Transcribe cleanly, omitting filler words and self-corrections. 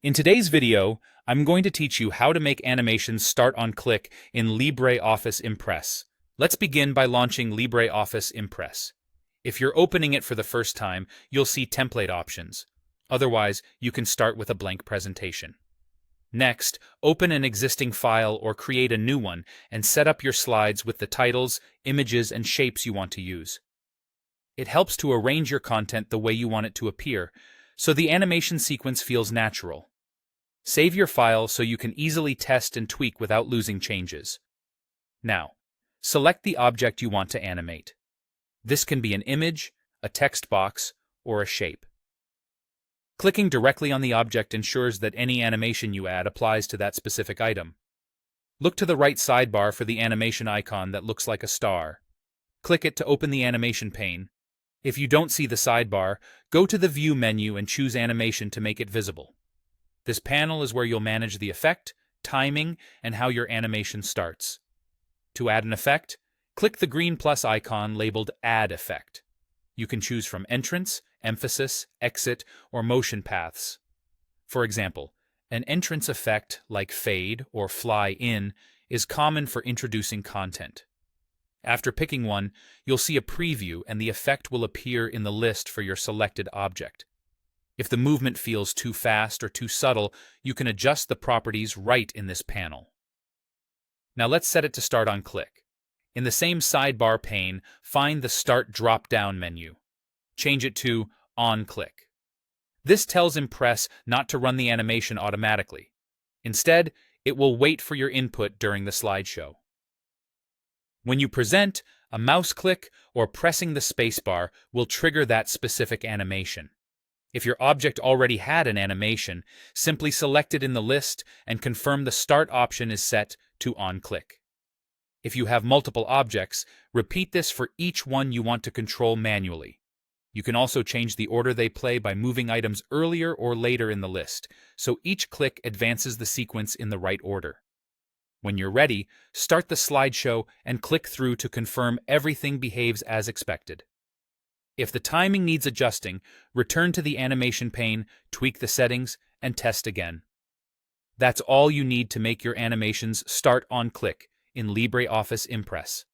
In today's video, I'm going to teach you how to make animations start on click in LibreOffice Impress. Let's begin by launching LibreOffice Impress. If you're opening it for the first time, you'll see template options. Otherwise, you can start with a blank presentation. Next, open an existing file or create a new one and set up your slides with the titles, images, and shapes you want to use. It helps to arrange your content the way you want it to appear, so the animation sequence feels natural. Save your file so you can easily test and tweak without losing changes. Now, select the object you want to animate. This can be an image, a text box, or a shape. Clicking directly on the object ensures that any animation you add applies to that specific item. Look to the right sidebar for the animation icon that looks like a star. Click it to open the animation pane. If you don't see the sidebar, go to the View menu and choose Animation to make it visible. This panel is where you'll manage the effect, timing, and how your animation starts. To add an effect, click the green plus icon labeled Add Effect. You can choose from entrance, emphasis, exit, or motion paths. For example, an entrance effect like fade or fly in is common for introducing content. After picking one, you'll see a preview and the effect will appear in the list for your selected object. If the movement feels too fast or too subtle, you can adjust the properties right in this panel. Now let's set it to start on click. In the same sidebar pane, find the Start drop-down menu. Change it to On Click. This tells Impress not to run the animation automatically. Instead, it will wait for your input during the slideshow. When you present, a mouse click or pressing the spacebar will trigger that specific animation. If your object already had an animation, simply select it in the list and confirm the Start option is set to On Click. If you have multiple objects, repeat this for each one you want to control manually. You can also change the order they play by moving items earlier or later in the list, so each click advances the sequence in the right order. When you're ready, start the slideshow and click through to confirm everything behaves as expected. If the timing needs adjusting, return to the animation pane, tweak the settings, and test again. That's all you need to make your animations start on click in LibreOffice Impress.